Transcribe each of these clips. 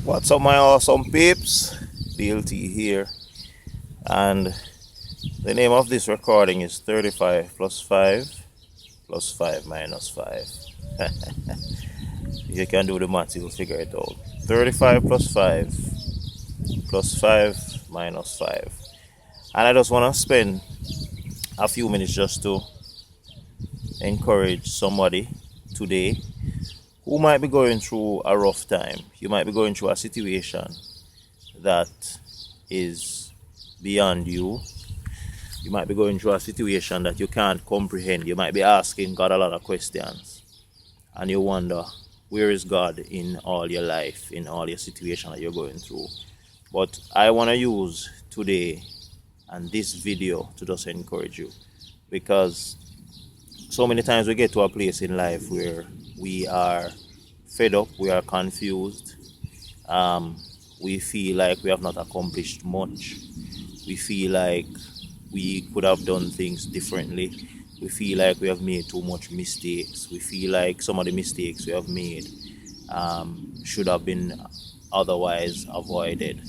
What's up, my awesome peeps? BLT here, and the name of this recording is 35 plus 5 plus 5 minus 5. If you can do the math, you'll figure it out. 35 plus 5 plus 5 minus 5. And I just want to spend a few minutes just to encourage somebody today who might be going through a rough time. You might be going through a situation that is beyond you. You might be going through a situation that you can't comprehend. You might be asking God a lot of questions, and you wonder, where is God in all your life, in all your situation that you're going through? But I want to use today and this video to just encourage you, because so many times we get to a place in life where we are fed up, we are confused, we feel like we have not accomplished much, we feel like we could have done things differently, we feel like we have made too much mistakes, we feel like some of the mistakes we have made should have been otherwise avoided.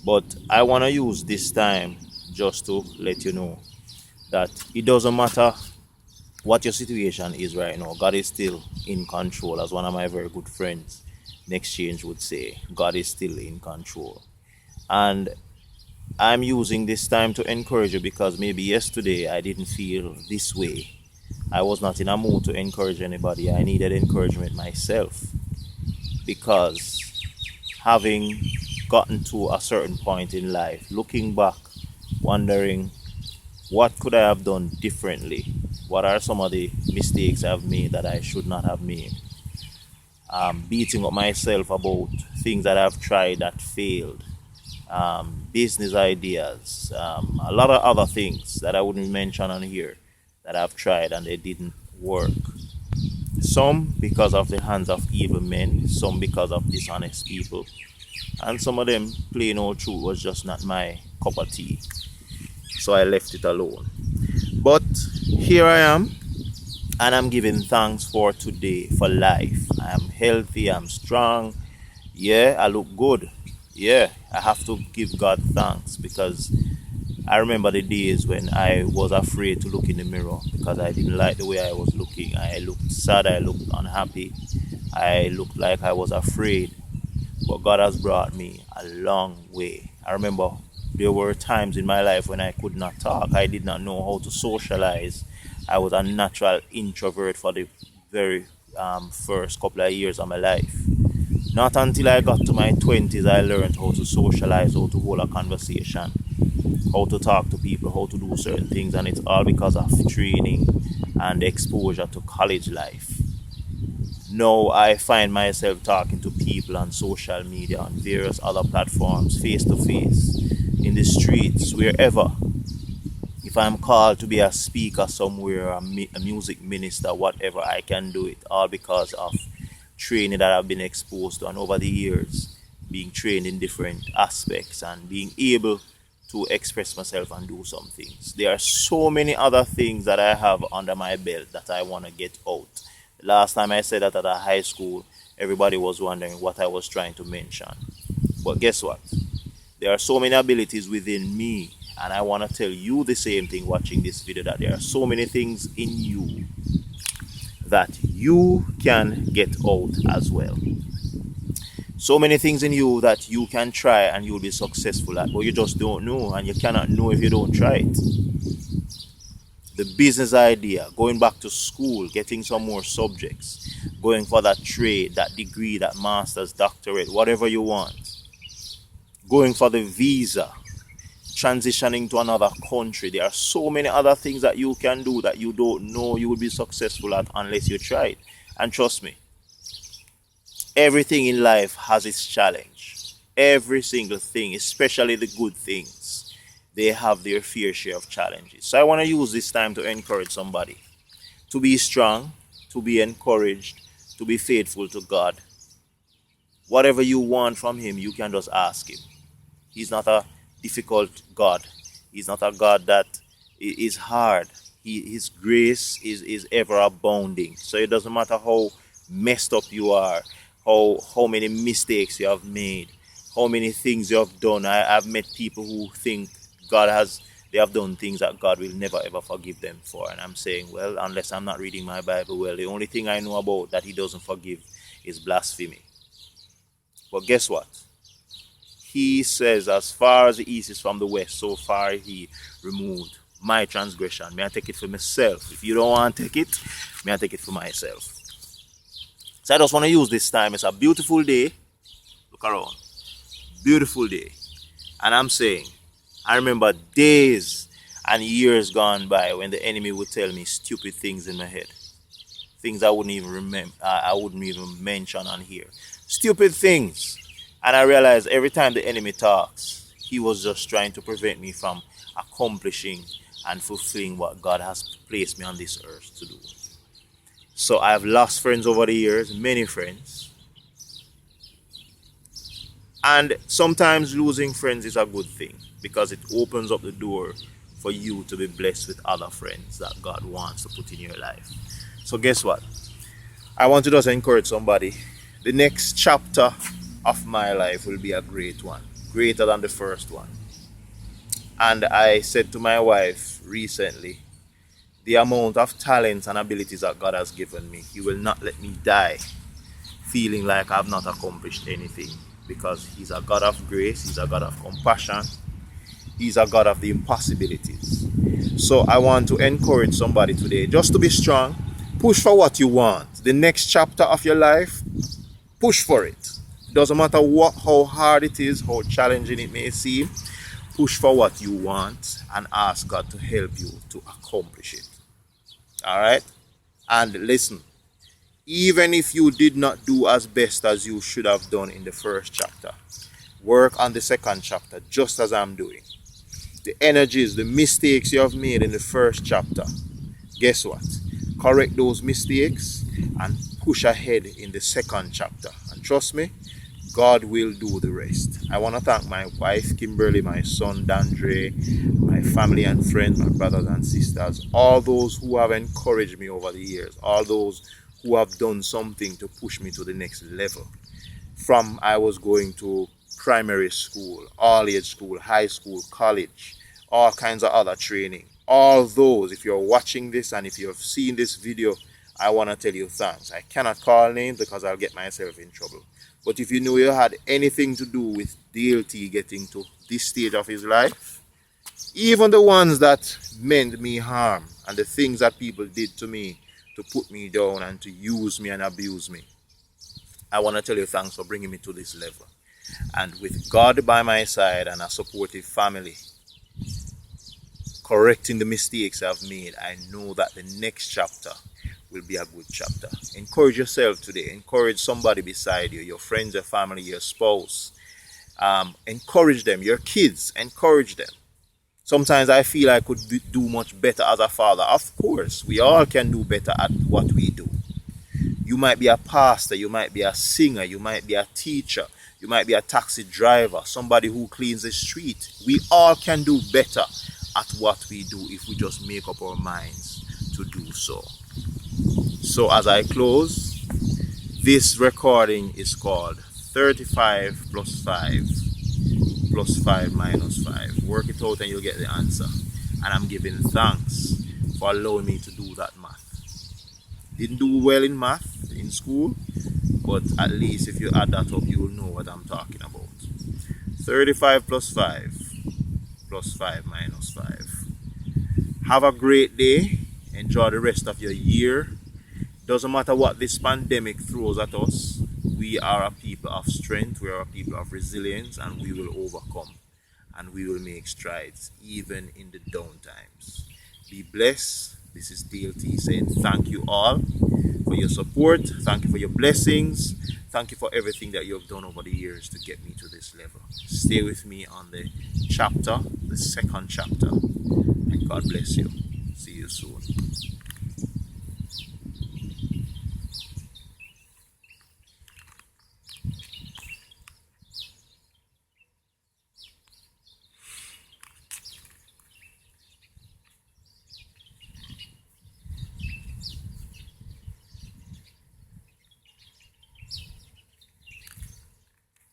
But I want to use this time just to let you know that it doesn't matter what your situation is right now. God is still in control. As one of my very good friends, Next Change, would say, God is still in control. And I'm using this time to encourage you, because maybe yesterday I didn't feel this way. I was not in a mood to encourage anybody. I needed encouragement myself, because having gotten to a certain point in life, looking back, wondering, what could I have done differently? What are some of the mistakes I've made that I should not have made? Beating up myself about things that I've tried that failed, business ideas, a lot of other things that I wouldn't mention on here that I've tried and they didn't work. Some because of the hands of evil men, some because of dishonest people, and some of them, plain old truth, was just not my cup of tea. So I left it alone. But here I am, and I'm giving thanks for today, for life. I am healthy, I'm strong. Yeah, I look good. Yeah, I have to give God thanks, because I remember the days when I was afraid to look in the mirror because I didn't like the way I was looking. I looked sad, I looked unhappy, I looked like I was afraid. But God has brought me a long way. I remember there were times in my life when I could not talk. I did not know how to socialize. I was a natural introvert for the very first couple of years of my life. Not until I got to my 20s I learned how to socialize, how to hold a conversation, how to talk to people, how to do certain things. And it's all because of training and exposure to college life. Now I find myself talking to people on social media, on various other platforms, face to face, in the streets, wherever. If I'm called to be a speaker somewhere, a music minister, whatever, I can do it, all because of training that I've been exposed to, and over the years being trained in different aspects and being able to express myself and do some things. There are so many other things that I have under my belt that I want to get out. Last time I said that at a high school, everybody was wondering what I was trying to mention. But guess what? There are so many abilities within me, and I want to tell you the same thing watching this video, that there are so many things in you that you can get out as well. So many things in you that you can try and you'll be successful at, but you just don't know, and you cannot know if you don't try it. The business idea, going back to school, getting some more subjects, going for that trade, that degree, that master's, doctorate, whatever you want, going for the visa, transitioning to another country. There are so many other things that you can do that you don't know you will be successful at unless you try it. And trust me, everything in life has its challenge. Every single thing, especially the good things, they have their fair share of challenges. So I want to use this time to encourage somebody to be strong, to be encouraged, to be faithful to God. Whatever you want from Him, you can just ask Him. He's not a difficult God. He's not a God that is hard. His grace is ever abounding. So it doesn't matter how messed up you are, how many mistakes you have made, how many things you have done. I've met people who think they have done things that God will never ever forgive them for. And I'm saying, well, unless I'm not reading my Bible well, the only thing I know about that he doesn't forgive is blasphemy. But guess what? He says, as far as the east is from the west, so far he removed my transgression. May I take it for myself? If you don't want to take it, may I take it for myself? So I just want to use this time. It's a beautiful day. Look around. Beautiful day. And I'm saying, I remember days and years gone by when the enemy would tell me stupid things in my head. Things I wouldn't even remember, I wouldn't even mention on here. Stupid things. And I realized every time the enemy talks, he was just trying to prevent me from accomplishing and fulfilling what God has placed me on this earth to do. So I have lost friends over the years, many friends. And sometimes losing friends is a good thing because it opens up the door for you to be blessed with other friends that God wants to put in your life. So guess what? I want to just encourage somebody. The next chapter of my life will be a great one, greater than the first one. And I said to my wife recently, the amount of talents and abilities that God has given me, he will not let me die feeling like I've not accomplished anything, because he's a God of grace, he's a God of compassion, he's a God of the impossibilities. So I want to encourage somebody today just to be strong, push for what you want. The next chapter of your life, push for it. Doesn't matter how hard it is, how challenging it may seem, push for what you want and ask God to help you to accomplish it. All right? And listen, even if you did not do as best as you should have done in the first chapter, work on the second chapter just as I'm doing. The energies, the mistakes you have made in the first chapter, guess what? Correct those mistakes and push ahead in the second chapter. And trust me, God will do the rest. I want to thank my wife, Kimberly, my son, Dandre, my family and friends, my brothers and sisters, all those who have encouraged me over the years, all those who have done something to push me to the next level. From I was going to primary school, all age school, high school, college, all kinds of other training. All those, if you're watching this and if you have seen this video, I want to tell you thanks. I cannot call names because I'll get myself in trouble. But if you knew you had anything to do with DLT getting to this stage of his life, even the ones that meant me harm and the things that people did to me to put me down and to use me and abuse me, I want to tell you thanks for bringing me to this level. And with God by my side and a supportive family, correcting the mistakes I've made, I know that the next chapter will be a good chapter. Encourage yourself today. Encourage somebody beside you, your friends, your family, your spouse. Encourage them, your kids, encourage them. Sometimes I feel I could do much better as a father. Of course, we all can do better at what we do. You might be a pastor, you might be a singer, you might be a teacher, you might be a taxi driver, somebody who cleans the street. We all can do better at what we do if we just make up our minds to do so. So as I close, this recording is called 35 plus 5 plus 5 minus 5. Work it out and you'll get the answer. And I'm giving thanks for allowing me to do that math. Didn't do well in math in school, but at least if you add that up, you will know what I'm talking about. 35 plus 5 plus 5 minus 5. Have a great day. Enjoy the rest of your year. Doesn't matter what this pandemic throws at us, we are a people of strength, we are a people of resilience, and we will overcome and we will make strides even in the down times. Be blessed. This is DLT saying thank you all for your support. Thank you for your blessings. Thank you for everything that you have done over the years to get me to this level. Stay with me on the chapter, the second chapter, and God bless you. See you soon.